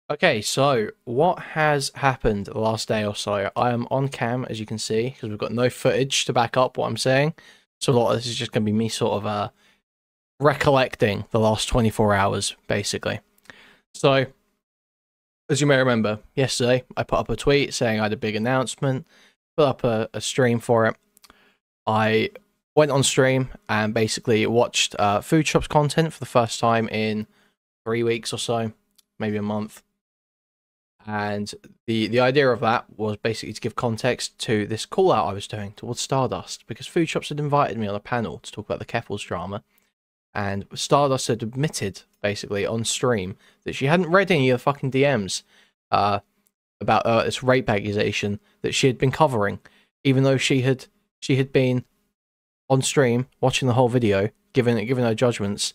Okay, so what has happened the last day or so? I am on cam, as you can see, because we've got no footage to back up what I'm saying. So a lot of this is just going to be me sort of recollecting the last 24 hours, basically. So, as you may remember, yesterday I put up a tweet saying I had a big announcement, put up a stream for it. I went on stream and basically watched Food Shops content for the first time in 3 weeks or so, maybe a month. And the idea of that was basically to give context to this call out I was doing towards Stardust, because Food Shops had invited me on a panel to talk about the Keffels drama, and Stardust had admitted basically on stream that she hadn't read any of the fucking DMs about this rape accusation that she had been covering, even though she had been on stream watching the whole video, giving her judgments.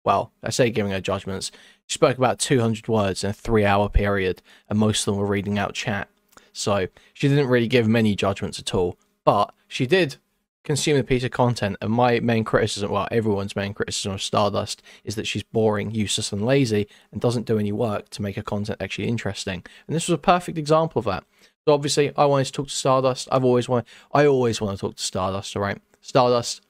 Well, I say giving her judgments. She spoke about 200 words in a 3-hour period, and most of them were reading out chat. So she didn't really give many judgments at all. But she did consume a piece of content, and my main criticism, well, everyone's main criticism of Stardust, is that she's boring, useless, and lazy, and doesn't do any work to make her content actually interesting. And this was a perfect example of that. So obviously, I wanted to talk to Stardust. I always want to talk to Stardust, alright? Stardust,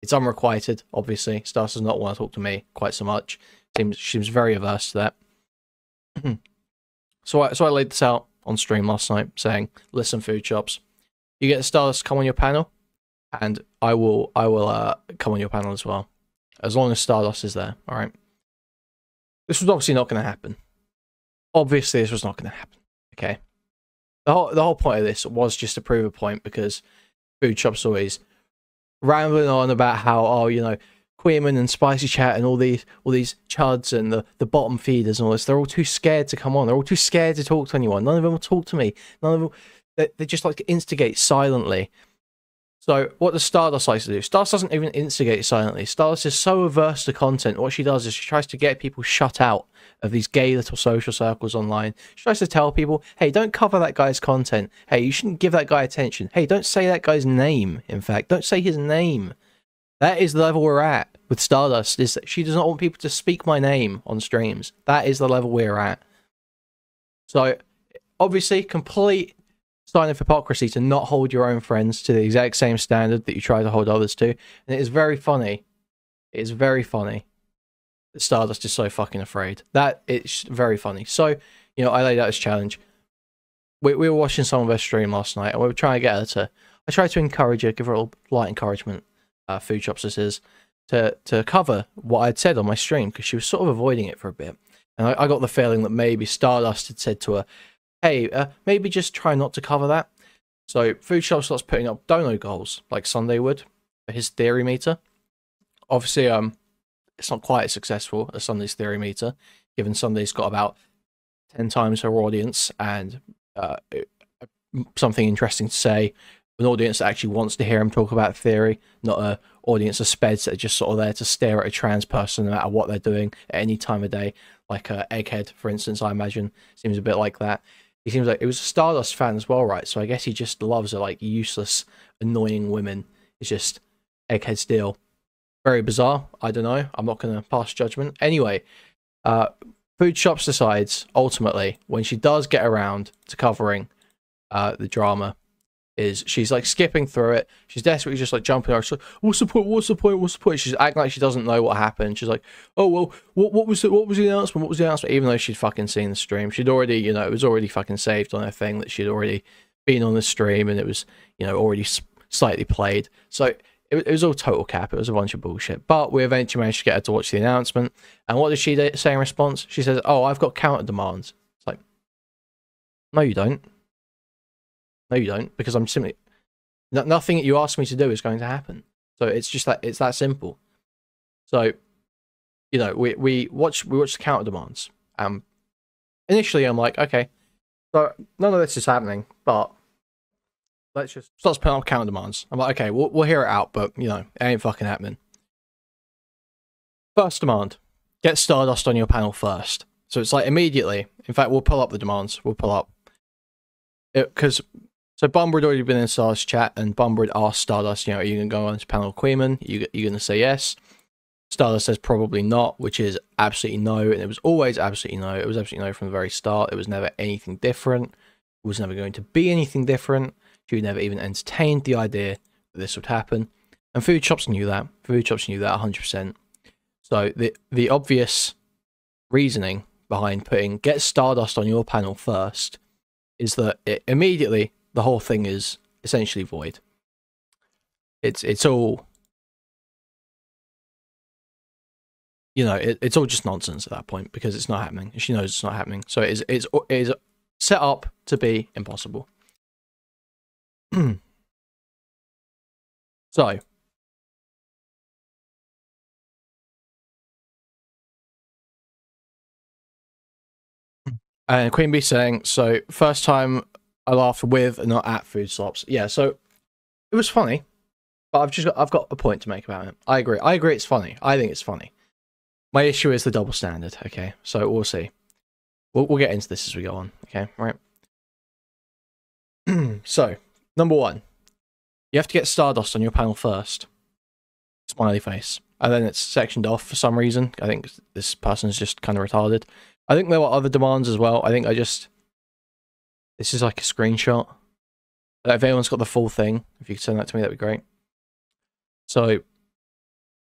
it's unrequited, obviously. Stardust does not want to talk to me quite so much. Seems very averse to that. So I laid this out on stream last night, saying, "Listen, Food Shops, you get Stardust to come on your panel, and I will come on your panel as well, as long as Stardust is there. All right." This was obviously not going to happen. Obviously, this was not going to happen. Okay. The whole point of this was just to prove a point, because Food Shops always rambling on about how, oh, you know, Kuihman and Spicy Chat and all these chuds and the bottom feeders and all this, they're all too scared to come on. They're all too scared to talk to anyone. None of them will talk to me. None of them. They just like to instigate silently. So what does Stardust like to do? Stardust doesn't even instigate silently. Stardust is so averse to content. What she does is she tries to get people shut out of these gay little social circles online. She tries to tell people, hey, don't cover that guy's content. Hey, you shouldn't give that guy attention. Hey, don't say that guy's name, in fact. Don't say his name. That is the level we're at with Stardust, is that she does not want people to speak my name on streams. That is the level we're at. So, obviously, complete sign of hypocrisy to not hold your own friends to the exact same standard that you try to hold others to. And it is very funny. It is very funny that Stardust is so fucking afraid. That it's very funny. So, you know, I laid out this challenge. We were watching some of her stream last night, and we were trying to get her to. I tried to encourage her, give her a little light encouragement. Food Shops this is, to cover what I'd said on my stream, because she was sort of avoiding it for a bit. And I got the feeling that maybe Stardust had said to her, hey, maybe just try not to cover that. So Food Shop starts putting up dono goals, like Sunday would, for his theory meter. Obviously, it's not quite as successful as Sunday's theory meter, given Sunday's got about 10 times her audience, and something interesting to say. An audience that actually wants to hear him talk about theory, not an audience of speds that are just sort of there to stare at a trans person no matter what they're doing at any time of day. Like Egghead, for instance, I imagine, seems a bit like that. He seems like it was a Stardust fan as well, right? So I guess he just loves like useless, annoying women. It's just Egghead's deal. Very bizarre. I don't know. I'm not going to pass judgment. Anyway, Food Shops decides, ultimately, when she does get around to covering the drama, is she's like skipping through it. She's desperately just like jumping over. She's like, what's the point? What's the point? What's the point? She's acting like she doesn't know what happened. She's like, oh well, what was the announcement? What was the announcement? Even though she'd fucking seen the stream, she'd already, you know, it was already fucking saved on her thing that she'd already been on the stream, and it was, you know, already slightly played. So it was all total cap. It was a bunch of bullshit. But we eventually managed to get her to watch the announcement. And what does she say in response? She says, oh, I've got counter demands. It's like, no, you don't. No, you don't, because I'm simply nothing that you ask me to do is going to happen. So it's just that it's that simple. So, you know, we watch the counter demands. Initially I'm like, okay, so none of this is happening, but let's just start putting up counter demands. I'm like, okay, we'll hear it out, but you know, it ain't fucking happening. First demand: get Stardust on your panel first. So it's like immediately. In fact, we'll pull up the demands. We'll pull up because. So Bumber had already been in Stardust chat, and Bumber had asked Stardust, you know, are you going to go on this panel with Kuihman? You're going to say yes? Stardust says probably not, which is absolutely no, and it was always absolutely no. It was absolutely no from the very start. It was never anything different. It was never going to be anything different. She never even entertained the idea that this would happen. And Foodshops knew that. Foodshops knew that 100%. So the obvious reasoning behind putting get Stardust on your panel first is that immediately the whole thing is essentially void. It's all, you know, it's all just nonsense at that point because it's not happening. She knows it's not happening. So it is set up to be impossible. So and Queen Bee saying, so first time I laughed with and not at Foodshops. Yeah, so it was funny, but I've got a point to make about it. I agree it's funny. I think it's funny. My issue is the double standard, okay? So we'll see. We'll get into this as we go on, okay? Right. So, number one, you have to get Stardust on your panel first. Smiley face. And then it's sectioned off for some reason. I think this person's just kind of retarded. I think there were other demands as well. I think this is like a screenshot. If anyone's got the full thing, if you could send that to me, that'd be great. So,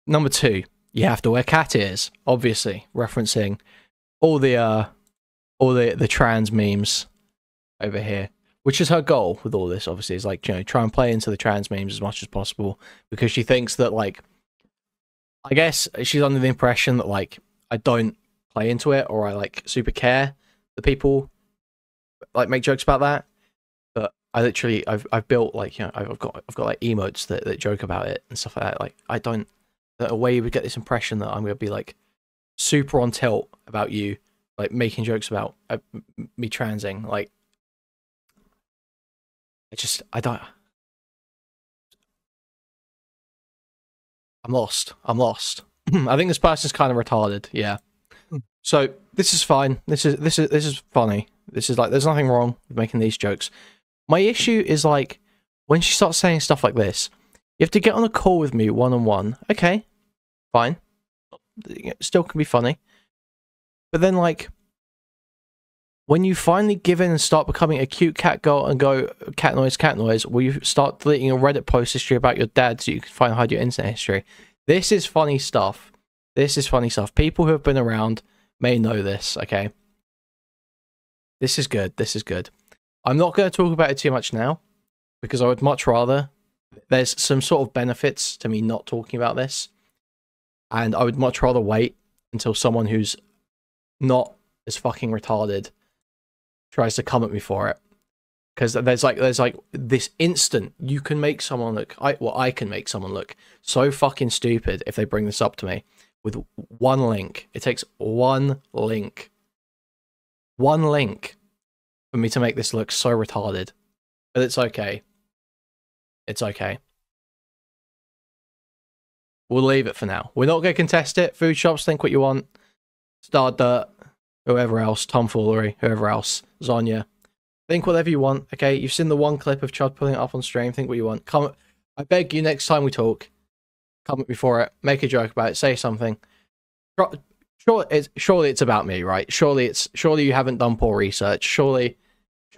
number two, you have to wear cat ears, obviously, referencing all the trans memes over here, which is her goal with all this, obviously, is like, you know, try and play into the trans memes as much as possible, because she thinks that, like, I guess she's under the impression that, like, I don't play into it, or I, like, super care that people, like, make jokes about that. But I literally, I've built, like, you know, I've got like emotes that joke about it and stuff like that. Like, I don't, that a way you would get this impression that I'm gonna be like super on tilt about you, like making jokes about me transing. Like, I don't. I'm lost. I think this person's kind of retarded. Yeah. So this is fine. This is funny. This is like, there's nothing wrong with making these jokes. My issue is like when she starts saying stuff like this, you have to get on a call with me one-on-one. Okay, fine. It still can be funny. But then, like, when you finally give in and start becoming a cute cat girl and go cat noise, will you start deleting your Reddit post history about your dad so you can find hide your internet history? This is funny stuff. This is funny stuff. People who have been around may know this, okay? This is good. This is good. I'm not going to talk about it too much now, because I would much rather... There's some sort of benefits to me not talking about this, and I would much rather wait until someone who's not as fucking retarded tries to come at me for it. Because there's like this instant, you can make someone look... I can make someone look so fucking stupid if they bring this up to me with one link. It takes one link. One link for me to make this look so retarded. But it's okay. It's okay. We'll leave it for now. We're not going to contest it. Foodshops, think what you want. Stardust, whoever else, Tomfoolery, whoever else, Zonya. Think whatever you want, okay? You've seen the one clip of Chud pulling it up on stream. Think what you want. Come, I beg you, next time we talk, comment before it. Make a joke about it. Say something. Surely it's about me, right? Surely you haven't done poor research. Surely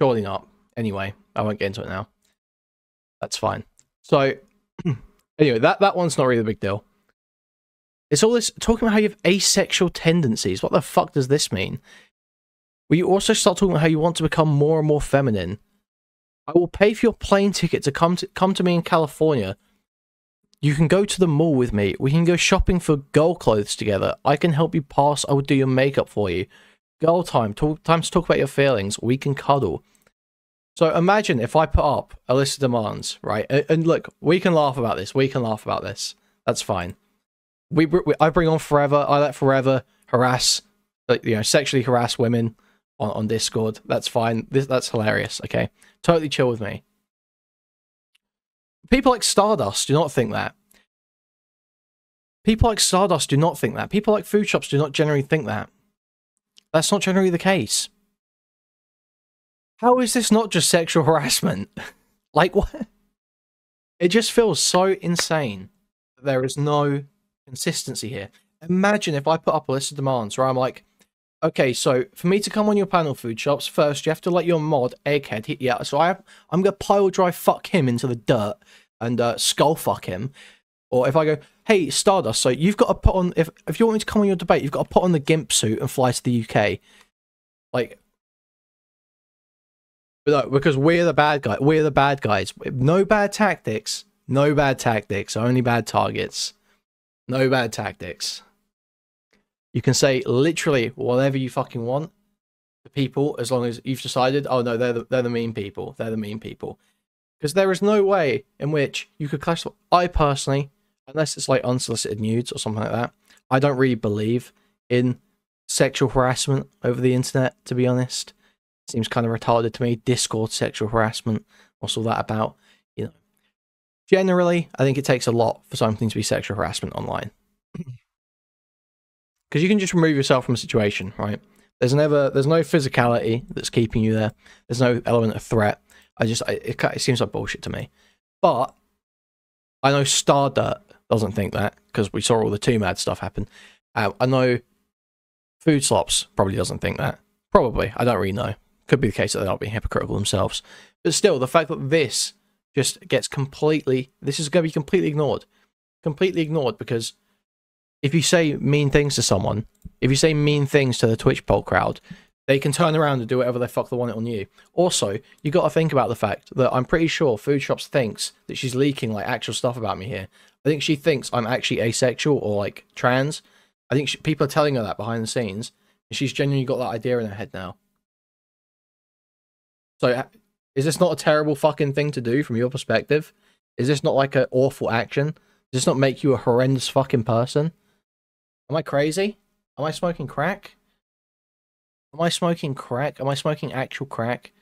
not. Anyway, I won't get into it now. That's fine. So, anyway, that one's not really a big deal. It's all this talking about how you have asexual tendencies. What the fuck does this mean? Will you also start talking about how you want to become more and more feminine? I will pay for your plane ticket to come to me in California. You can go to the mall with me. We can go shopping for girl clothes together. I can help you pass. I will do your makeup for you. Girl time. Time to talk about your feelings. We can cuddle. So imagine if I put up a list of demands, right? And look, we can laugh about this. We can laugh about this. That's fine. I bring on Forever. I let Forever harass, you know, sexually harass women on Discord. That's fine. That's hilarious. Okay, totally chill with me. People like Stardust do not think that. People like Stardust do not think that. People like Foodshops do not generally think that. That's not generally the case. How is this not just sexual harassment? Like, what? It just feels so insane. There is no consistency here. Imagine if I put up a list of demands where I'm like, okay, so for me to come on your panel, Food Shops, first you have to let your mod Egghead. Yeah, so I'm gonna pile drive fuck him into the dirt and skull fuck him. Or if I go, hey Stardust, so you've got to put on, if you want me to come on your debate, you've got to put on the gimp suit and fly to the UK. Like, but no, because we're the bad guy. We're the bad guys. No bad tactics. No bad tactics. Only bad targets. No bad tactics. You can say literally whatever you fucking want to people as long as you've decided, oh no, they're the mean people. They're the mean people. Because there is no way in which you could classify. I personally, unless it's like unsolicited nudes or something like that, I don't really believe in sexual harassment over the internet, to be honest. It seems kind of retarded to me. Discord sexual harassment. What's all that about? You know. Generally, I think it takes a lot for something to be sexual harassment online. Because you can just remove yourself from a situation, right? There's no physicality that's keeping you there. There's no element of threat. It seems like bullshit to me. But I know Stardust doesn't think that, because we saw all the Too Mad stuff happen. I know Foodshops probably doesn't think that. Probably. I don't really know. Could be the case that they're not being hypocritical themselves. But still, the fact that this just gets this is going to be completely ignored. Completely ignored, because if you say mean things to someone, if you say mean things to the Twitch poll crowd, they can turn around and do whatever the fuck they want it on you. Also, you got to think about the fact that I'm pretty sure Foodshops thinks that she's leaking like actual stuff about me here. I think she thinks I'm actually asexual or like trans. I think people are telling her that behind the scenes, and she's genuinely got that idea in her head now. So, is this not a terrible fucking thing to do from your perspective? Is this not like an awful action? Does this not make you a horrendous fucking person? Am I crazy? Am I smoking crack? Am I smoking crack? Am I smoking actual crack?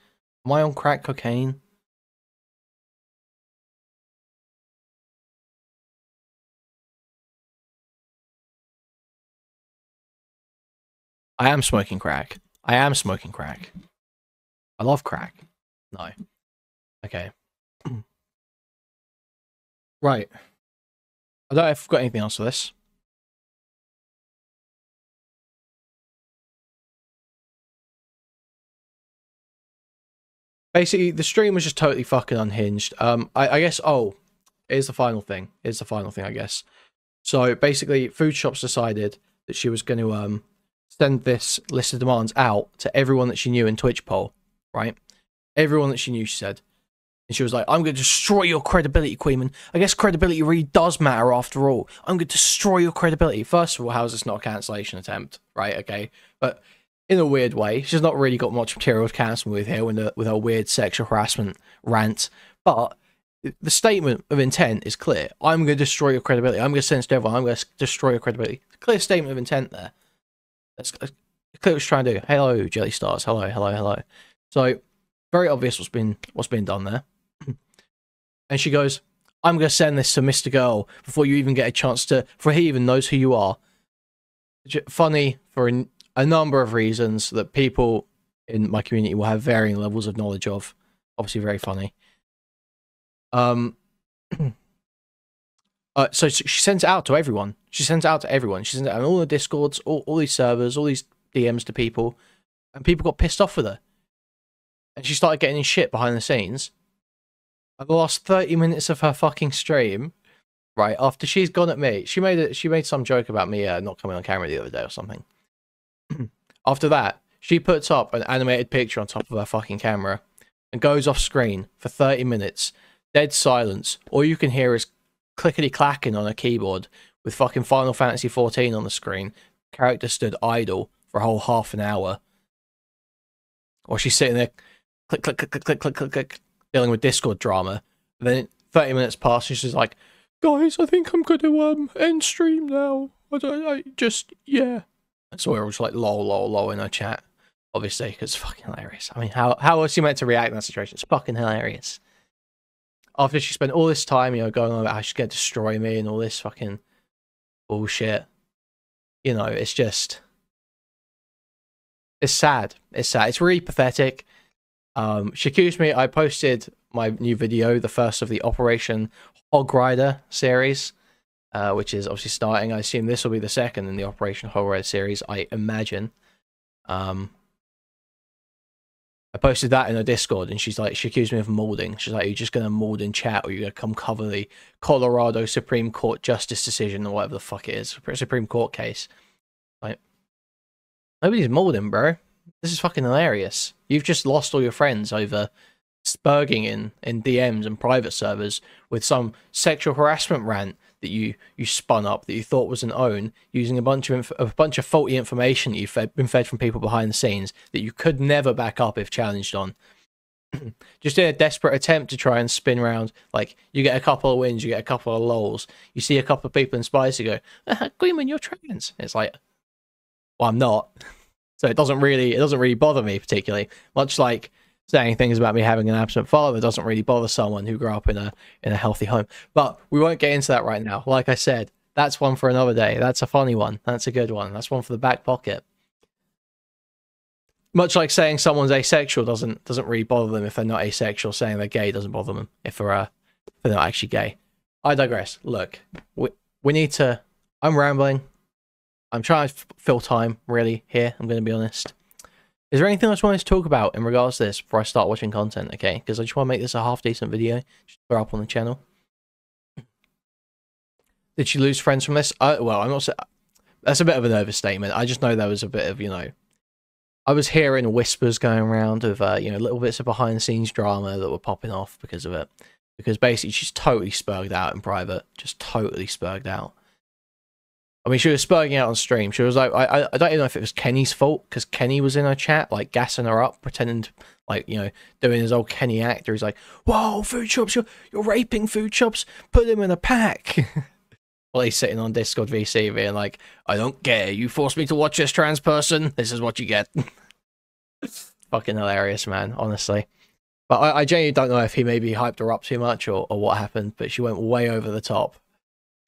Am I on crack cocaine? I am smoking crack. I am smoking crack. I love crack. No. Okay. Right. I don't know if I've got anything else for this. Basically, the stream was just totally fucking unhinged. I guess, here's the final thing. Here's the final thing, I guess. So, basically, Foodshops decided that she was going to, send this list of demands out to everyone that she knew in Twitch poll, right? Everyone that she knew, she said. And she was like, I'm going to destroy your credibility, Kuihman. I guess credibility really does matter after all. I'm going to destroy your credibility. First of all, how is this not a cancellation attempt, right? Okay. But in a weird way, she's not really got much material to cancel with here with her weird sexual harassment rant. But the statement of intent is clear. I'm going to destroy your credibility. I'm going to send this to everyone. I'm going to destroy your credibility. Clear statement of intent there. That's clear what she's trying to do. Hello, Jelly Stars. Hello, hello, hello. So, very obvious what's been done there. And she goes, I'm going to send this to Mr. Girl before you even get a chance for he even knows who you are. Funny for a number of reasons that people in my community will have varying levels of knowledge of. Obviously very funny. So she sends it out to everyone. She sends it out to everyone. She sends it out on all the Discords, all these servers, all these DMs to people. And people got pissed off with her. And she started getting in shit behind the scenes. And the last 30 minutes of her fucking stream, right, after she's gone at me, she made some joke about me not coming on camera the other day or something. After that, she puts up an animated picture on top of her fucking camera and goes off screen for 30 minutes. Dead silence. All you can hear is clickety-clacking on a keyboard with fucking Final Fantasy 14 on the screen. Character stood idle for a whole half an hour. Or she's sitting there, click, click, click, click, click, click, click, click, dealing with Discord drama. And then 30 minutes pass, and she's like, guys, I think I'm going to end stream now. Yeah. So we're all just like, lol in our chat. Obviously, because it's fucking hilarious. I mean, how else are you meant to react in that situation? It's fucking hilarious. After she spent all this time, going on about how she's going to destroy me and all this fucking bullshit. It's just... It's sad. It's sad. It's really pathetic. She accused me. I posted my new video, the first of the Operation Hog Rider series. which is obviously starting. I assume this will be the second in the Operation Horror series, I imagine. I posted that in her Discord, and she's like, she accused me of molding. She's like, "You're just gonna mold in chat, or you're gonna come cover the Colorado Supreme Court justice decision, or whatever the fuck it is, Supreme Court case." Like, nobody's molding, bro. This is fucking hilarious. You've just lost all your friends over spurging in DMs and private servers with some sexual harassment rant that you spun up that you thought was an own, using a bunch of faulty information that you've been fed from people behind the scenes that you could never back up if challenged on. Just in a desperate attempt to try and spin around, like, you get a couple of wins, you get a couple of lols, you see a couple of people in Spice, you go, Kuihman, you're trans. It's like, well, I'm not. So it doesn't really bother me particularly. Much like saying things about me having an absent father doesn't really bother someone who grew up in a healthy home. But we won't get into that right now. Like I said, that's one for another day. That's a funny one. That's a good one. That's one for the back pocket. Much like saying someone's asexual doesn't really bother them if they're not asexual. Saying they're gay doesn't bother them if they're not actually gay. I digress. Look, we need to. I'm rambling. I'm trying to fill time really here. I'm going to be honest. Is there anything else I wanted to talk about in regards to this before I start watching content? Okay, because I just want to make this a half decent video, just throw up on the channel. Did she lose friends from this? Well, I'm not. That's a bit of an overstatement. I just know there was a bit of, I was hearing whispers going around of, little bits of behind the scenes drama that were popping off because of it. Because basically she's totally spurged out in private, just totally spurged out. I mean, she was spurging out on stream. She was like, I don't even know if it was Kenny's fault, because Kenny was in her chat, like, gassing her up, pretending to, like, doing his old Kenny actor. He's like, whoa, food shops, you're raping food shops, put them in a pack. Well, he's sitting on Discord VC being like, I don't care, you forced me to watch this trans person, this is what you get. Fucking hilarious, man, honestly. But I genuinely don't know if he maybe hyped her up too much or what happened, but she went way over the top.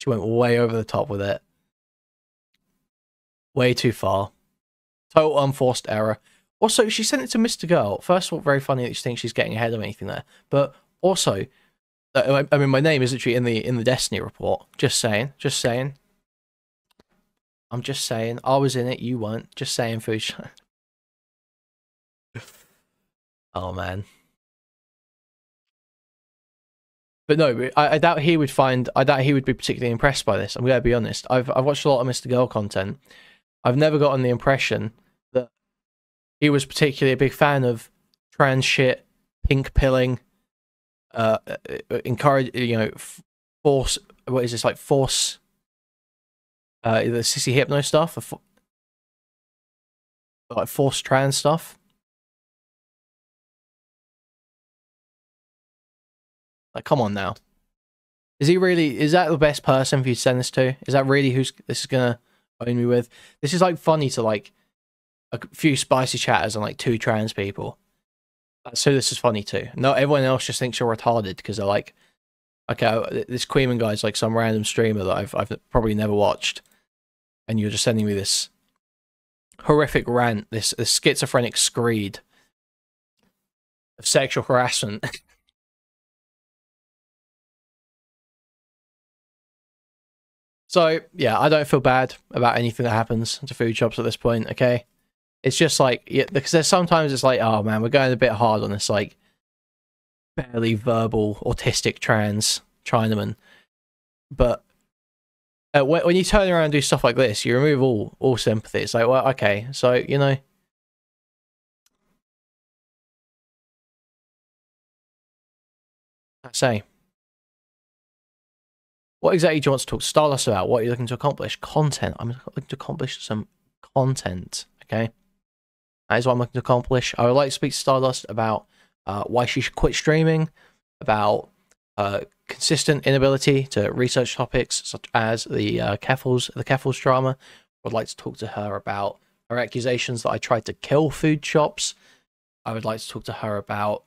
She went way over the top with it. Way too far. Total unforced error. Also, she sent it to Mr. Girl. First of all, very funny that she thinks she's getting ahead of anything there. But also, I mean, my name is literally in the Destiny report. Just saying. Just saying. I'm just saying. I was in it. You weren't. Just saying, food. Oh man. But no, I doubt he would be particularly impressed by this. I'm gonna be honest. I've watched a lot of Mr. Girl content. I've never gotten the impression that he was particularly a big fan of trans shit, pink pilling, encourage, force. What is this, like, force? The sissy hypno stuff, like forced trans stuff. Like, come on now. Is that the best person for you to send this to? Is that really who's this is gonna own me with? This is like funny to like a few spicy chatters and like 2 trans people. So this is funny too. No, everyone else just thinks you're retarded because they're like, okay, this Kuihman guy's like some random streamer that I've probably never watched, and you're just sending me this horrific rant, this schizophrenic screed of sexual harassment. So, yeah, I don't feel bad about anything that happens to food shops at this point, okay? It's just like, yeah, because there's sometimes it's like, oh man, we're going a bit hard on this, like, barely verbal, autistic trans Chinaman. But when you turn around and do stuff like this, you remove all sympathy. It's like, well, okay, so, I say. What exactly do you want to talk to Stardust about? What are you looking to accomplish? Content. I'm looking to accomplish some content, okay? That is what I'm looking to accomplish. I would like to speak to Stardust about why she should quit streaming, about consistent inability to research topics such as the Keffels drama. I would like to talk to her about her accusations that I tried to kill food shops. I would like to talk to her about...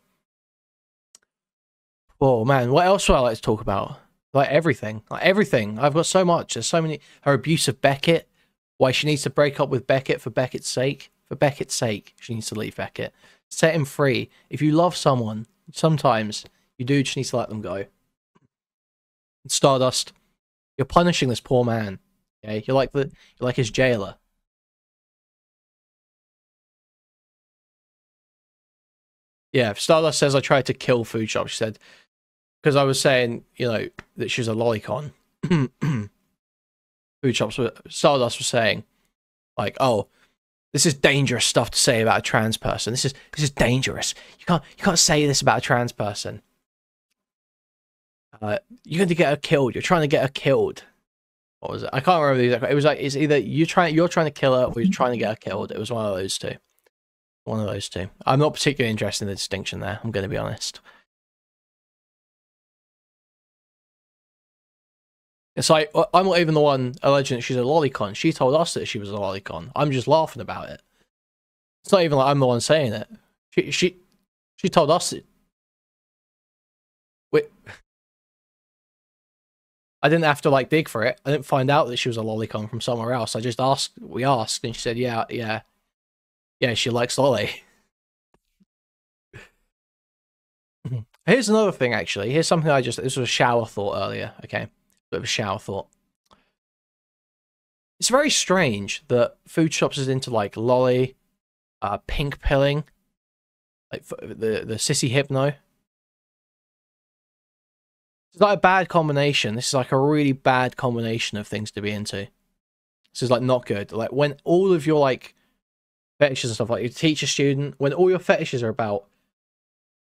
Oh man, what else would I like to talk about? Like everything. I've got so much. There's so many. Her abuse of Beckett. Why she needs to break up with Beckett for Beckett's sake. For Beckett's sake, she needs to leave Beckett. Set him free. If you love someone, sometimes you do just need to let them go. Stardust, You're punishing this poor man. Okay, you're like his jailer. Yeah, Stardust says I tried to kill Foodshops. She said because I was saying, you know, that she's a lolicon. Stardust was saying, like, oh, this is dangerous stuff to say about a trans person. This is dangerous. You can't say this about a trans person. You're going to get her killed. You're trying to get her killed. What was it? I can't remember the exact. It was like it's either you're trying to kill her or you're trying to get her killed. It was one of those two. One of those two. I'm not particularly interested in the distinction there. I'm going to be honest. It's like I'm not even the one alleging that she's a lolicon. She told us that she was a lolicon. I'm just laughing about it. It's not even like I'm the one saying it. She told us that. Wait. I didn't have to like dig for it. I didn't find out that she was a lolicon from somewhere else. I just asked. We asked, and she said, "Yeah, she likes lolly." Here's another thing, actually. Here's something this was a shower thought earlier. Okay, bit of a shower thought. It's very strange that Foodshops is into like lolly, pink pilling, like the sissy hypno. It's like a bad combination. This is like a really bad combination of things to be into. This is like not good. Like when all of your like fetishes and stuff, like you teach a student, when all your fetishes are about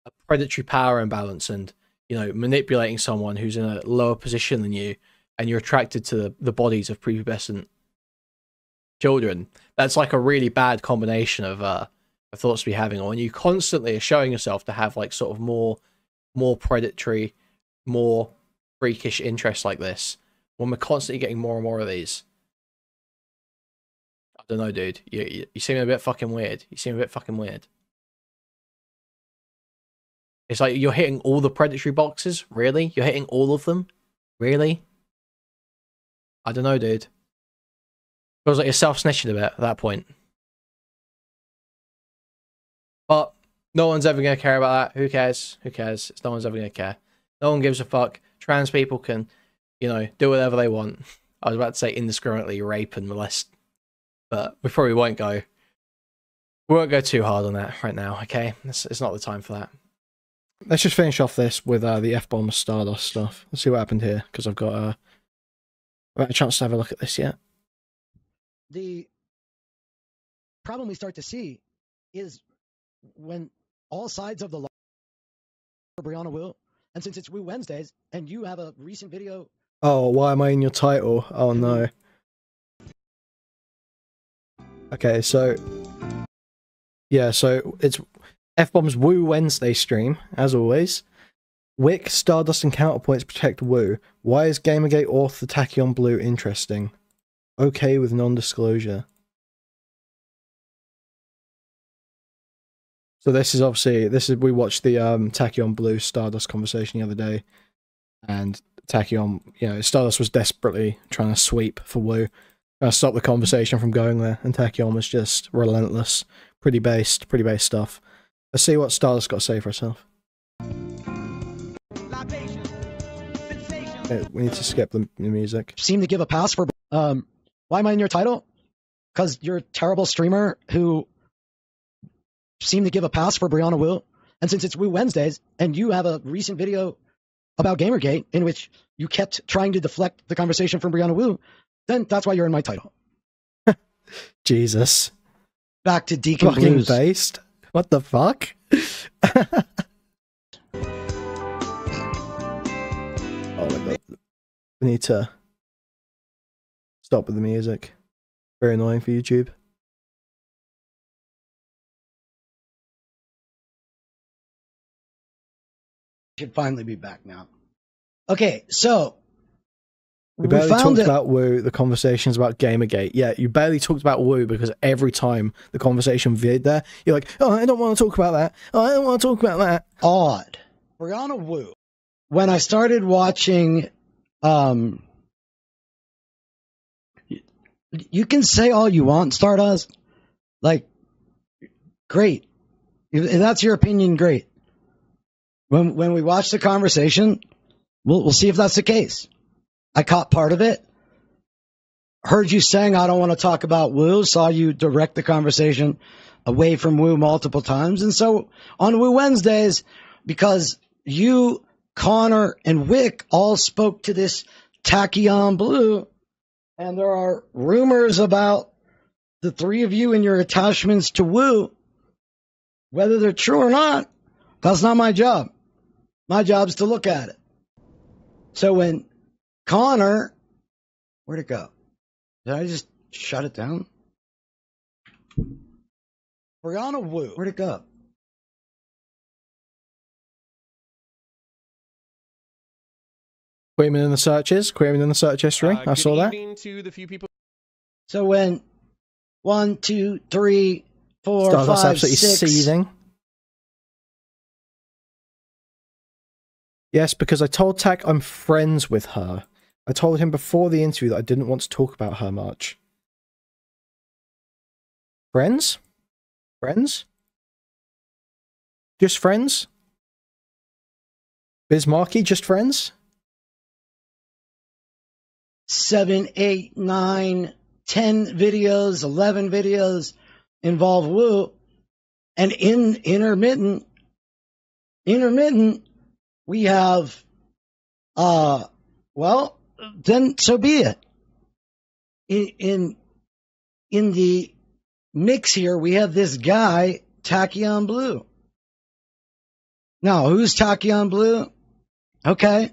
a predatory power imbalance and, you know, manipulating someone who's in a lower position than you, and you're attracted to the bodies of prepubescent children, that's like a really bad combination of thoughts to be having. Or when you constantly are showing yourself to have like sort of more predatory, more freakish interests like this, when we're constantly getting more and more of these. I don't know, dude. You seem a bit fucking weird. You seem a bit fucking weird. It's like you're hitting all the predatory boxes? Really? You're hitting all of them? Really? I don't know, dude. Feels like you're self-snitching a bit at that point. But no one's ever going to care about that. Who cares? Who cares? No one's ever going to care. No one gives a fuck. Trans people can, you know, do whatever they want. I was about to say indiscriminately rape and molest, but we probably won't go. We won't go too hard on that right now, okay? It's not the time for that. Let's just finish off this with the F-bomb Stardust stuff. Let's see what happened here, because I've got a chance to have a look at this yet. The problem we start to see is when all sides of the law for Brianna Wu, and since it's Wu Wednesdays, and you have a recent video. Oh, why am I in your title? Oh no. Okay, so yeah, so it's F-bomb's Wu Wednesday stream, as always. Wick, Stardust, and Counterpoints protect Wu. Why is Gamergate Auth the Tachyon Blue interesting? Okay with non-disclosure. So this is obviously, we watched the Tachyon Blue Stardust conversation the other day, and Tachyon, you know, Stardust was desperately trying to sweep for Wu, trying to stop the conversation from going there, and Tachyon was just relentless. Pretty based stuff. Let's see what Stardust got to say for herself. Okay, we need to skip the music. Seem to give a pass for why am I in your title? Because you're a terrible streamer who seem to give a pass for Brianna Wu. And since it's Wu Wednesdays, and you have a recent video about Gamergate in which you kept trying to deflect the conversation from Brianna Wu, then that's why you're in my title. Jesus. Back to Deacon fucking Blues. Based? What the fuck? Oh my god. We need to stop with the music. Very annoying for YouTube. Should finally be back now. Okay, so we barely talked about Wu. The conversation's about Gamergate. Yeah, you barely talked about Wu because every time the conversation veered there, you're like, oh, I don't want to talk about that. Oh, I don't want to talk about that. Odd. Brianna Wu. When I started watching, you can say all you want, Stardust. Like, great. If that's your opinion, great. When we watch the conversation, we'll see if that's the case. I caught part of it. Heard you saying I don't want to talk about Woo. Saw you direct the conversation away from Woo multiple times. And so on Woo Wednesdays, because you, Connor, and Wick all spoke to this Tachyon Blue, and there are rumors about the three of you and your attachments to Woo, whether they're true or not, that's not my job. My job is to look at it. So when Connor, where'd it go? Did I just shut it down? Brianna Woo, where'd it go? Kuihman in the searches, Kuihman in the search history. I saw that. To the few people. So when 1, 2, 3, 4, Stardust 5, absolutely 6. seething. Yes, because I told Tak I'm friends with her. I told him before the interview that I didn't want to talk about her much. Friends? Friends? Just friends? Bismarcky, just friends? 7, 8, 9, 10 videos, 11 videos involve Woo. And in intermittent, we have, well, then so be it. In the mix here, we have this guy, Tachyon Blue. Now, who's Tachyon Blue? Okay.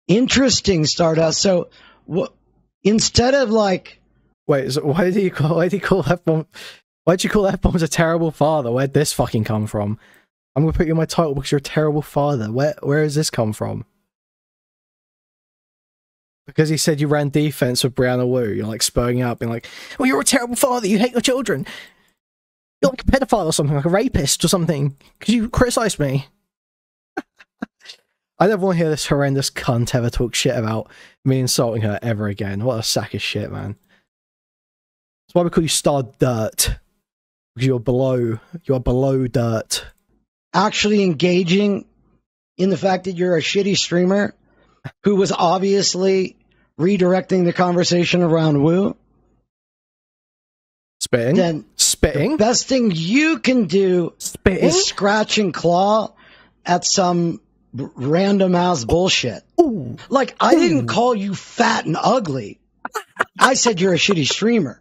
Interesting, Stardust. So, instead of like, wait, so why did you call F-bomb? Why'd you call F-bombs a terrible father? Where'd this fucking come from? I'm gonna put you in my title because you're a terrible father. Where has this come from? Because he said you ran defense with Brianna Woo. You're like spurring out, being like, "Well, you're a terrible father. You hate your children. You're like a pedophile or something, like a rapist or something. Because you criticised me." I never want to hear this horrendous cunt ever talk shit about me insulting her ever again. What a sack of shit, man. That's why we call you Star Dirt. Because you're below dirt. Actually engaging in the fact that you're a shitty streamer who was obviously redirecting the conversation around Woo. Spitting? Then spitting? The best thing you can do is scratch and claw at some random ass bullshit. Ooh. Like, I didn't call you fat and ugly. I said you're a shitty streamer.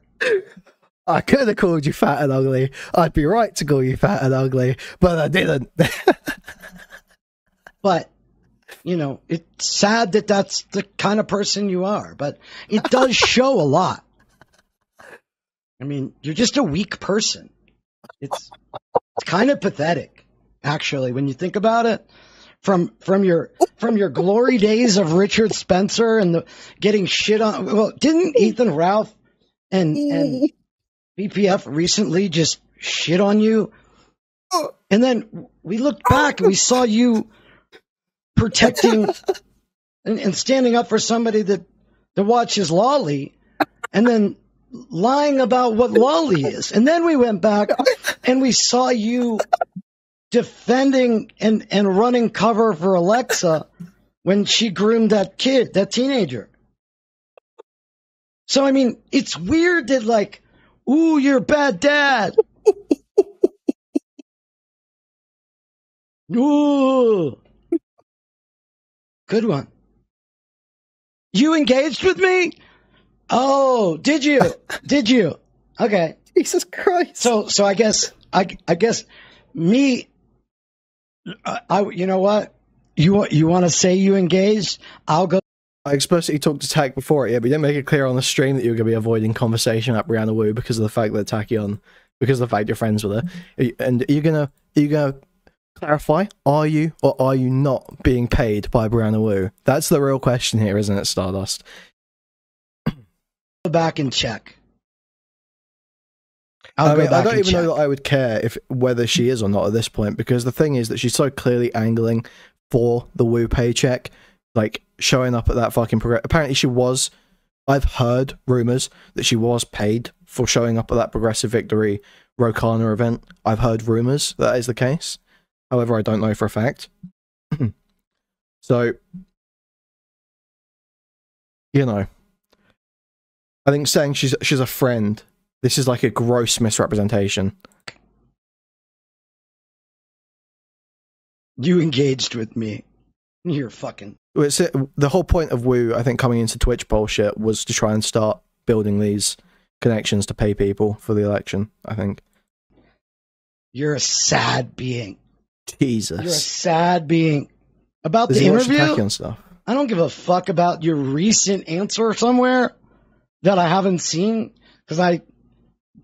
I could have called you fat and ugly. I'd be right to call you fat and ugly, but I didn't. But, you know, it's sad that that's the kind of person you are, but it does show a lot. I mean, you're just a weak person. It's kind of pathetic, actually, when you think about it. From your glory days of Richard Spencer and the getting shit on. Well, didn't Ethan Ralph and BPF recently just shit on you? And then we looked back and we saw you protecting and standing up for somebody that watches Lolly, and then lying about what Lolly is. And then we went back and we saw you defending and running cover for Alexa when she groomed that kid, that teenager. So, I mean, it's weird that, like, ooh, you're a bad dad. Ooh. Good one. You engaged with me? Oh, did you? Did you? Okay. Jesus Christ. So I guess me. You know what? You want to say you engaged? I'll go. I explicitly talked to Tak before it, yeah, but you didn't make it clear on the stream that you were going to be avoiding conversation about Brianna Woo because of the fact that Tachyon, because of the fact you're friends with her. And are you gonna clarify? Are you or are you not being paid by Brianna Woo? That's the real question here, isn't it, Stardust? Go back and check. I don't even know that I would care whether she is or not at this point, because the thing is that she's so clearly angling for the Woo paycheck, like showing up at that fucking apparently she was. I've heard rumors that she was paid for showing up at that Progressive Victory Rokana event. I've heard rumors that is the case. However, I don't know for a fact. So, you know, I think saying she's a friend, this is like a gross misrepresentation. You engaged with me. You're fucking... It's the whole point of Woo, I think, coming into Twitch bullshit was to try and start building these connections to pay people for the election, I think. You're a sad being. Jesus. You're a sad being. About Does the he watch interview, Attack and stuff? I don't give a fuck about your recent answer somewhere that I haven't seen, because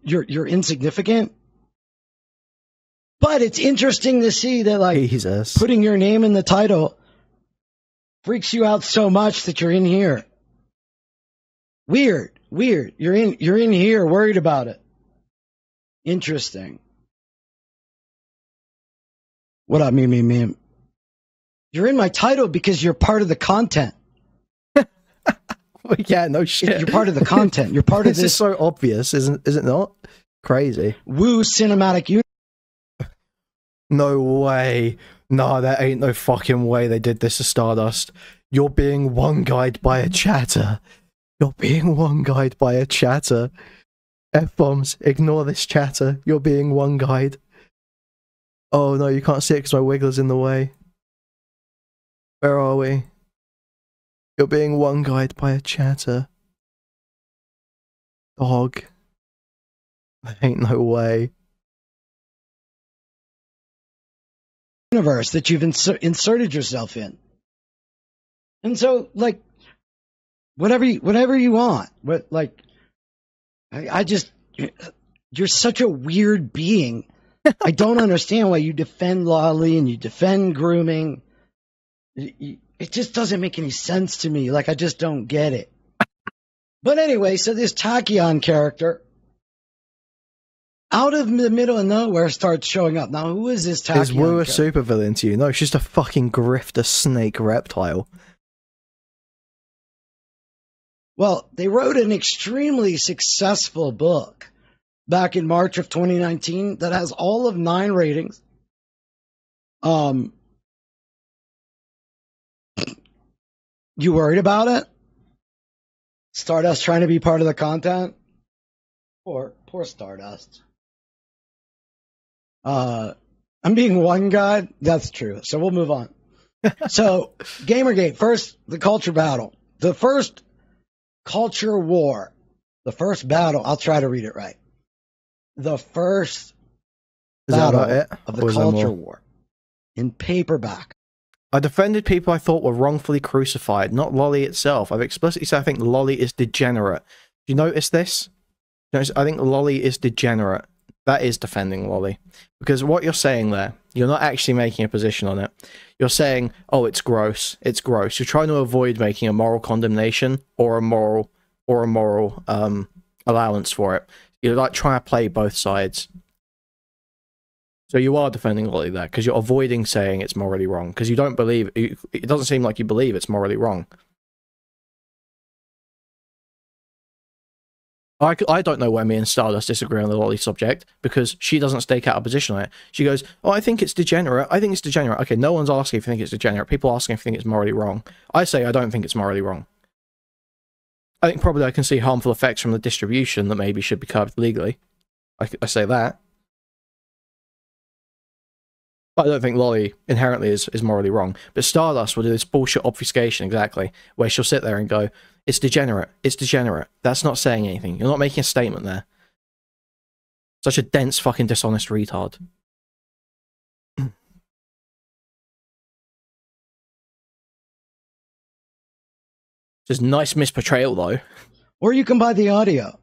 you're insignificant. But it's interesting to see that, like, Jesus. putting your name in the title freaks you out so much that you're in here. Weird. You're in here worried about it. Interesting. What up, meme? You're in my title because you're part of the content. Well, yeah, no shit. You're part of the content. You're part of this. This is so obvious, is it not? Crazy. Woo cinematic universe. No way. No, there ain't no fucking way they did this to Stardust. You're being one-guyed by a chatter. You're being one-guyed by a chatter. F-bombs, ignore this chatter. You're being one-guyed. Oh no, you can't see it because my wiggler's in the way. Where are we? You're being one-guyed by a chatter. Dog. There ain't no way. Universe that you've inserted yourself in. And so, like, whatever you want. But, like, I just... You're such a weird being. I don't understand why you defend Lolly and you defend grooming. It just doesn't make any sense to me. Like, I just don't get it. But anyway, so this Tachyon character, out of the middle of nowhere, starts showing up. Now, who is this Tachyon? Is Woo a supervillain to you? No, she's just a fucking grifter snake reptile. Well, they wrote an extremely successful book back in March of 2019 that has all of 9 ratings. You worried about it? Stardust trying to be part of the content? Poor Stardust. I'm being one guy. That's true. So we'll move on. So, Gamergate, first, the culture battle. The first culture war. The first battle. I'll try to read it right. The first battle of the culture war in paperback. I defended people I thought were wrongfully crucified, not Lolly itself. I've explicitly said I think Lolly is degenerate. Do you notice this? I think Lolly is degenerate. That is defending Lolly. Because what you're saying there, you're not actually making a position on it. You're saying, oh, it's gross. It's gross. You're trying to avoid making a moral condemnation or a moral allowance for it. You're like trying to play both sides. So you are defending Lolly there, because you're avoiding saying it's morally wrong, because you don't believe... It doesn't seem like you believe it's morally wrong. I don't know where me and Stardust disagree on the Lolly subject, because she doesn't stake out a position on it. She goes, oh, I think it's degenerate. I think it's degenerate. Okay, no one's asking if you think it's degenerate. People are asking if you think it's morally wrong. I say I don't think it's morally wrong. I think probably I can see harmful effects from the distribution that maybe should be curbed legally. I say that. I don't think Lolly inherently is morally wrong. But Stardust will do this bullshit obfuscation, exactly, where she'll sit there and go, it's degenerate. It's degenerate. That's not saying anything. You're not making a statement there. Such a dense, fucking dishonest retard. Just nice misportrayal, though. Or you can buy the audio.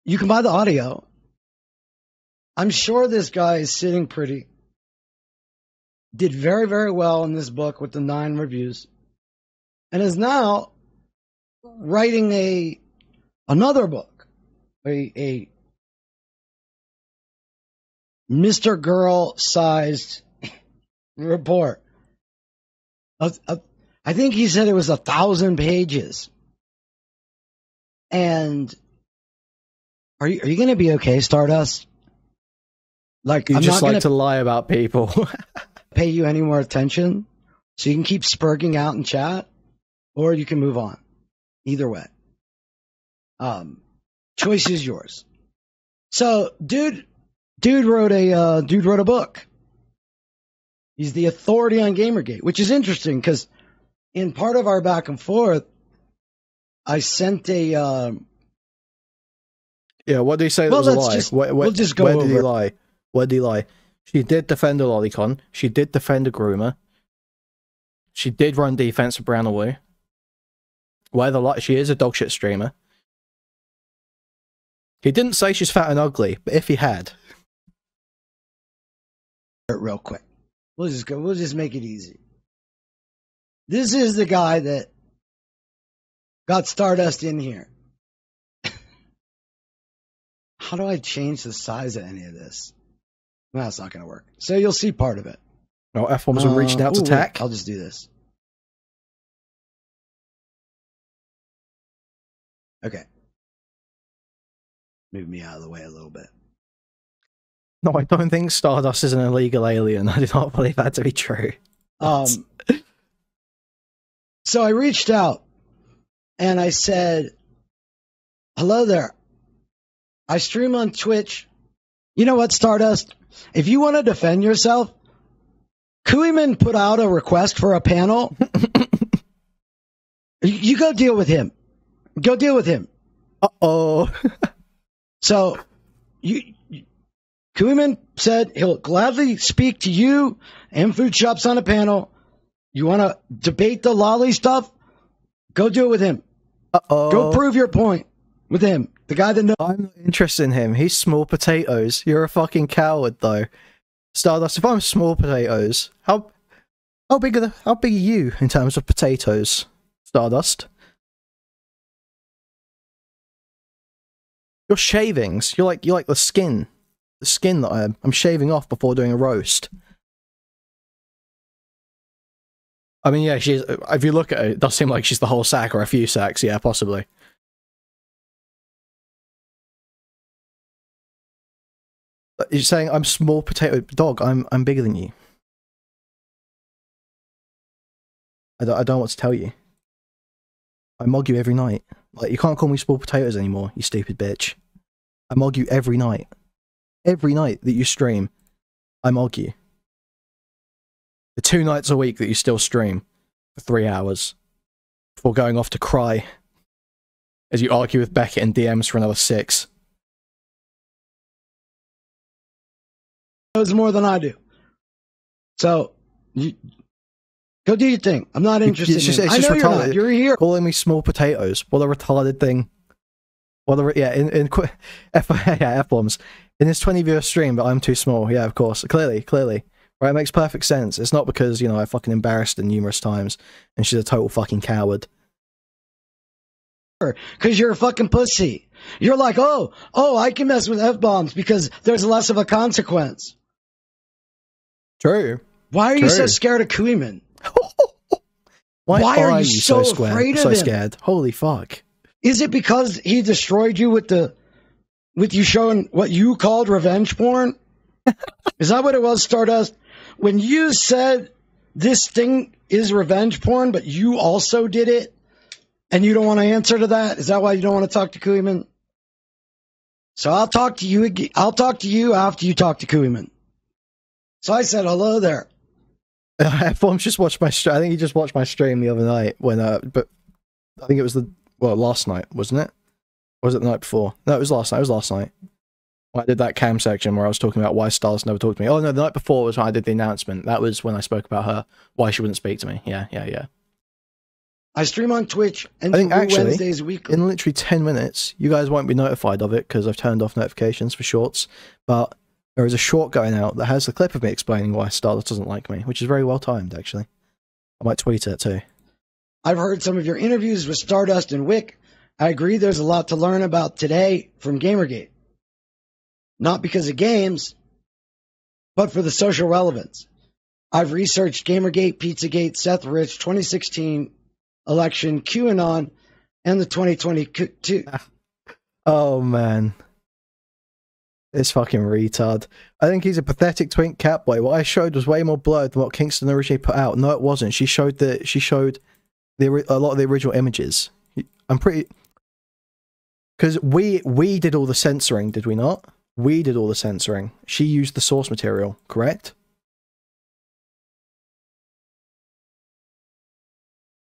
You can buy the audio. I'm sure this guy is sitting pretty. Did very, very well in this book with the 9 reviews. And is now writing another book. A Mr. Girl-sized report. I think he said it was 1,000 pages. And are you going to be okay, Stardust? Like, You I'm just not like going to lie about people. pay you any more attention. So you can keep spurging out in chat, or you can move on. Either way. Choice is yours. So, dude wrote a book. He's the authority on Gamergate, which is interesting because in part of our back and forth, I sent a. Yeah, what did he say that was a lie? We'll just go where over. Did he lie? Where did he lie? She did defend a lolicon. She did defend a groomer. She did run defense for Brown Away. She is a dogshit streamer. He didn't say she's fat and ugly, but if he had. Real quick. We'll just make it easy. This is the guy that got Stardust in here. How do I change the size of any of this? No, it's not going to work. So you'll see part of it. Oh, F1s are reaching out to attack. Wait, I'll just do this. Okay. Move me out of the way a little bit. No, I don't think Stardust is an illegal alien. I do not believe that to be true. So I reached out and I said, hello there. I stream on Twitch. You know what, Stardust? If you want to defend yourself, Kuihman put out a request for a panel. You go deal with him. Go deal with him. Uh-oh. So, Kuihman said he'll gladly speak to you and Foodshops on a panel. You want to debate the lolly stuff? Go do it with him. Uh-oh. Go prove your point with him. The guy that knows. I'm not interested in him. He's small potatoes. You're a fucking coward, though. Stardust, if I'm small potatoes, how big are you in terms of potatoes, Stardust? You're shavings. You're like the skin that I'm shaving off before doing a roast. I mean, yeah, she's. If you look at it, it does seem like she's the whole sack or a few sacks. Yeah, possibly. You're saying I'm small potato dog. I'm bigger than you. I don't know what to tell you. I mog you every night. Like, you can't call me small potatoes anymore, you stupid bitch. I mog you every night. Every night that you stream, I mog you. The 2 nights a week that you still stream for 3 hours before going off to cry as you argue with Beckett and DMs for another 6. Knows more than I do. So, go do your thing. I'm not interested in it. I know you're not. You're here. Calling me small potatoes. What a retarded thing. F-bombs. In this 20 viewer stream, but I'm too small. Yeah, of course. Clearly. Right, it makes perfect sense. It's not because, I fucking embarrassed her numerous times, and she's a total fucking coward. Because you're a fucking pussy. You're like, oh, I can mess with F-bombs because there's less of a consequence. True. Why are you so scared of Kuihman? Why are you so afraid of him? Scared? Holy fuck. Is it because he destroyed you with you showing what you called revenge porn? Is that what it was, Stardust? When you said this thing is revenge porn, but you also did it, and you don't want to answer to that? Is that why you don't want to talk to Kuihman? So I'll talk to you again. I'll talk to you after you talk to Kuihman. So I said hello there. F-bombs just watched my stream. I think he just watched my stream the other night when but I think it was last night, wasn't it? Or was it the night before? No, it was last night. It was last night. When I did that cam section where I was talking about why Stars never talked to me. Oh no, the night before was when I did the announcement. That was when I spoke about her, why she wouldn't speak to me. Yeah. I stream on Twitch and I think actually, Wednesdays weekly. In literally 10 minutes, you guys won't be notified of it because I've turned off notifications for shorts, but there is a short going out that has a clip of me explaining why Stardust doesn't like me, which is very well timed, actually. I might tweet it too. I've heard some of your interviews with Stardust and Wick. I agree there's a lot to learn about today from Gamergate. Not because of games, but for the social relevance. I've researched Gamergate, Pizzagate, Seth Rich, 2016 election, QAnon, and the 2022. Oh, man. This fucking retard. I think he's a pathetic twink catboy. What I showed was way more blurred than what Kingston originally put out. No, it wasn't. She showed a lot of the original images. I'm pretty... Because we did all the censoring, did we not? We did all the censoring. She used the source material, correct?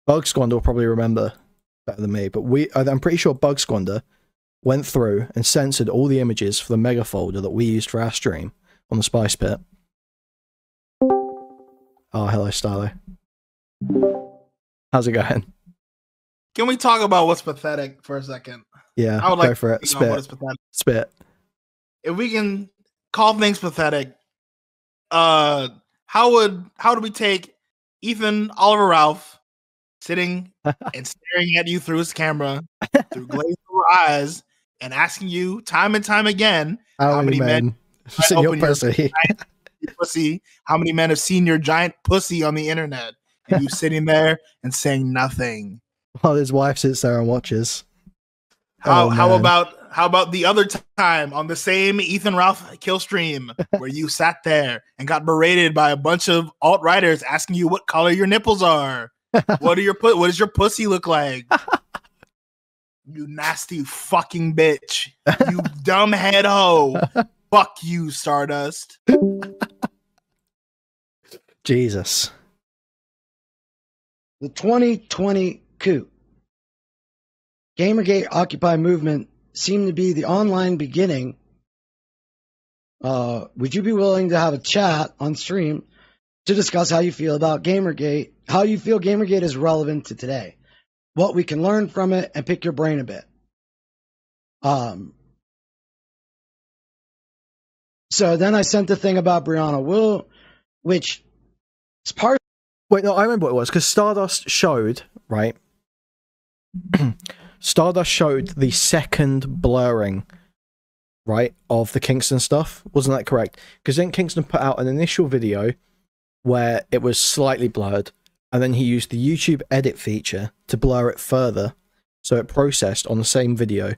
Bug Squander will probably remember better than me, but I'm pretty sure Bug Squander went through and censored all the images for the mega folder that we used for our stream on the Spice Pit. Oh, hello, Starlo. How's it going? Can we talk about what's pathetic for a second? Yeah, I would like go for it. Spit. What is pathetic. Spit. If we can call things pathetic, how do we take Ethan Oliver Ralph sitting and staring at you through his camera, through glazed eyes, and asking you time and time again how many men seen your pussy? Pussy? How many men have seen your giant pussy on the internet? And you sitting there and saying nothing. While his wife sits there and watches. How about the other time on the same Ethan Ralph kill stream where you sat there and got berated by a bunch of alt-righters asking you what color your nipples are? What does your pussy look like? You nasty fucking bitch. You dumb head hoe. Fuck you, Stardust. Jesus. The 2020 coup. Gamergate Occupy movement seemed to be the online beginning. Would you be willing to have a chat on stream to discuss how you feel about Gamergate, how you feel Gamergate is relevant to today, what we can learn from it, and pick your brain a bit? So then I sent the thing about Brianna Wu, which is part. Wait, no, I remember what it was, because Stardust showed, right? Stardust showed the second blurring, right, of the Kingston stuff. Wasn't that correct? Because then Kingston put out an initial video where it was slightly blurred, and then he used the YouTube edit feature to blur it further, so it processed on the same video,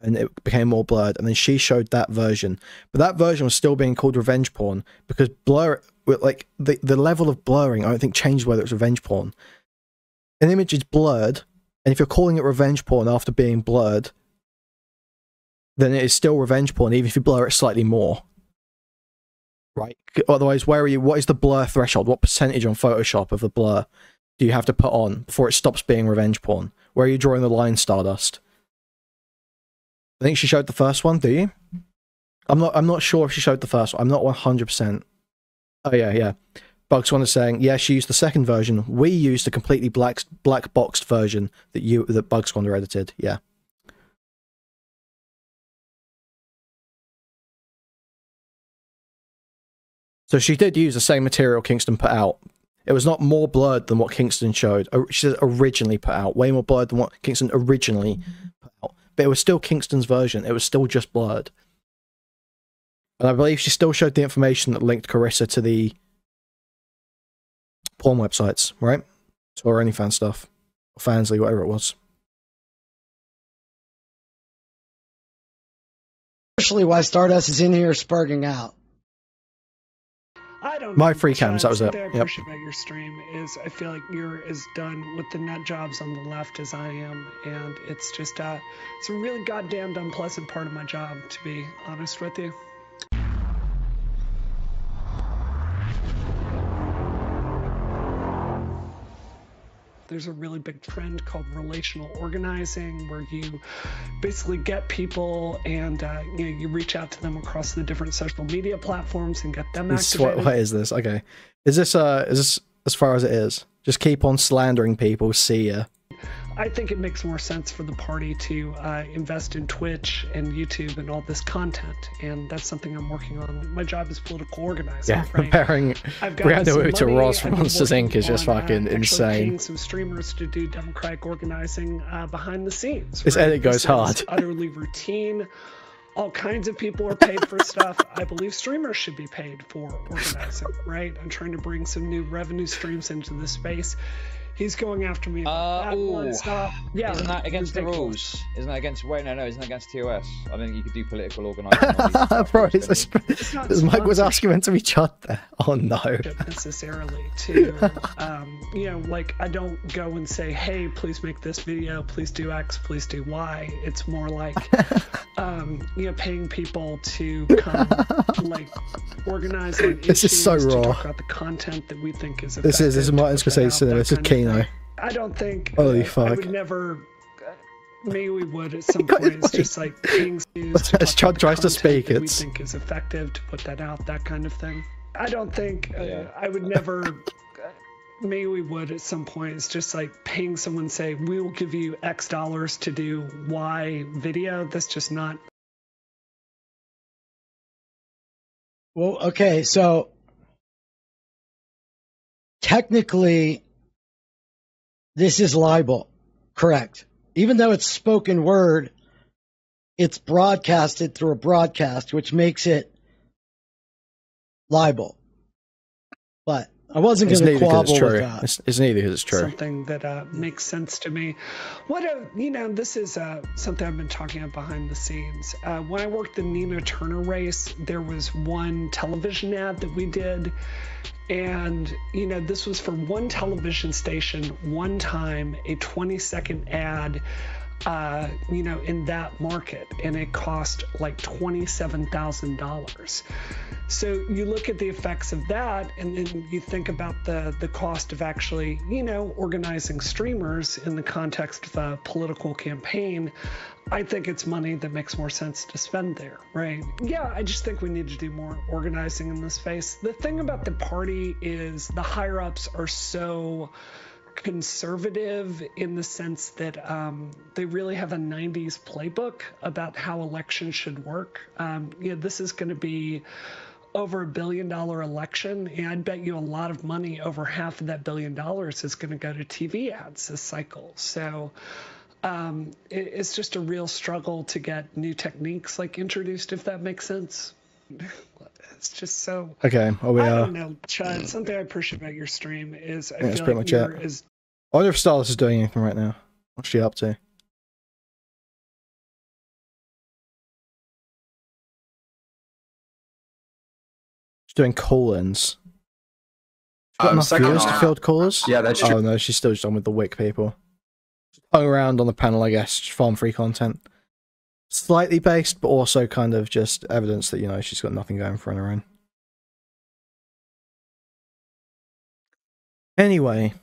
and it became more blurred, and then she showed that version. But that version was still being called revenge porn, because the level of blurring, I don't think, changed whether it's revenge porn. An image is blurred, and if you're calling it revenge porn after being blurred, then it is still revenge porn, even if you blur it slightly more. Right? Otherwise, what is the blur threshold? What percentage on Photoshop of the blur do you have to put on before it stops being revenge porn? Where are you drawing the line, Stardust? I think she showed the first one, do you? I'm not sure if she showed the first one. I'm not 100%. Oh yeah. Bugs One is saying, yeah, she used the second version. We used the completely black boxed version that Bugs One edited. Yeah. So she did use the same material Kingston put out. It was not more blurred than what Kingston showed. She said originally put out. Way more blurred than what Kingston originally put out. But it was still Kingston's version. It was still just blurred. And I believe she still showed the information that linked Carissa to the porn websites, right? To her OnlyFans stuff. Or Fansly, whatever it was. Especially why Stardust is in here sparking out. I don't My know, free cams, that was it. I Yep. appreciate about your stream is I feel like you're as done with the nut jobs on the left as I am, and it's just it's a really goddamned unpleasant part of my job, to be honest with you. There's a really big trend called relational organizing, where you basically get people and you reach out to them across the different social media platforms and get them activated. What is this? Okay, is this as far as it is? Just keep on slandering people. See ya. I think it makes more sense for the party to invest in Twitch and YouTube and all this content, and that's something I'm working on. My job is political organizing. Yeah, right? comparing Brianna Wu to Ross from Monsters Inc. is just fucking insane. Paying some streamers to do democratic organizing behind the scenes. This edit goes hard. It's utterly routine. All kinds of people are paid for stuff. I believe streamers should be paid for organizing, right? I'm trying to bring some new revenue streams into the space. He's going after me. Stop. Yeah. Isn't that against the rules? Isn't that against? Wait, no, isn't that against TOS? I think you could do political organising. Bro, Mike was asking when to be Chud there. Oh no. Necessarily to, you know, like I don't go and say, hey, please make this video, please do X, please do Y. It's more like, you know, paying people to come, like, organize on this is so raw. talk about the content that we think is this is Martin Scorsese cinema. This is Kino. I don't think. Holy fuck. I would never. Maybe we would at some point. It's just like paying as Chud tries to speak, we think is effective to put that out, that kind of thing. I don't think I would never. Maybe we would at some point. It's just like paying someone, say, we will give you X dollars to do Y video. That's just not. Well, okay, so technically, this is libel, correct? Even though it's spoken word, it's broadcasted through a broadcast, which makes it libel. But I wasn't going to quabble with that. It's neither because it's true. Something that makes sense to me. You know, this is something I've been talking about behind the scenes. When I worked the Nina Turner race, there was one television ad that we did. And, you know, this was for one television station, one time, a 20-second ad, you know, in that market. And it cost like $27,000. So you look at the effects of that, and then you think about the cost of actually, you know, organizing streamers in the context of a political campaign. I think it's money that makes more sense to spend there, right? Yeah, I just think we need to do more organizing in this space. The thing about the party is the higher-ups are so conservative in the sense that they really have a 90s playbook about how elections should work. You know, this is going to be over $1 billion election, and I bet you a lot of money, over half of that $1 billion, is going to go to TV ads this cycle. So it's just a real struggle to get new techniques like introduced, if that makes sense. It's just so. Okay, I don't know, Chud. Something I appreciate about your stream is I feel like you're as. I wonder if Stardust is doing anything right now. What's she up to? She's doing call-ins. Got enough viewers to field callers? Yeah, that's true. Oh no, she's still just on with the Wick people. Hung around on the panel, I guess, farm free content. Slightly based, but also kind of just evidence that, you know, she's got nothing going for her own. Anyway.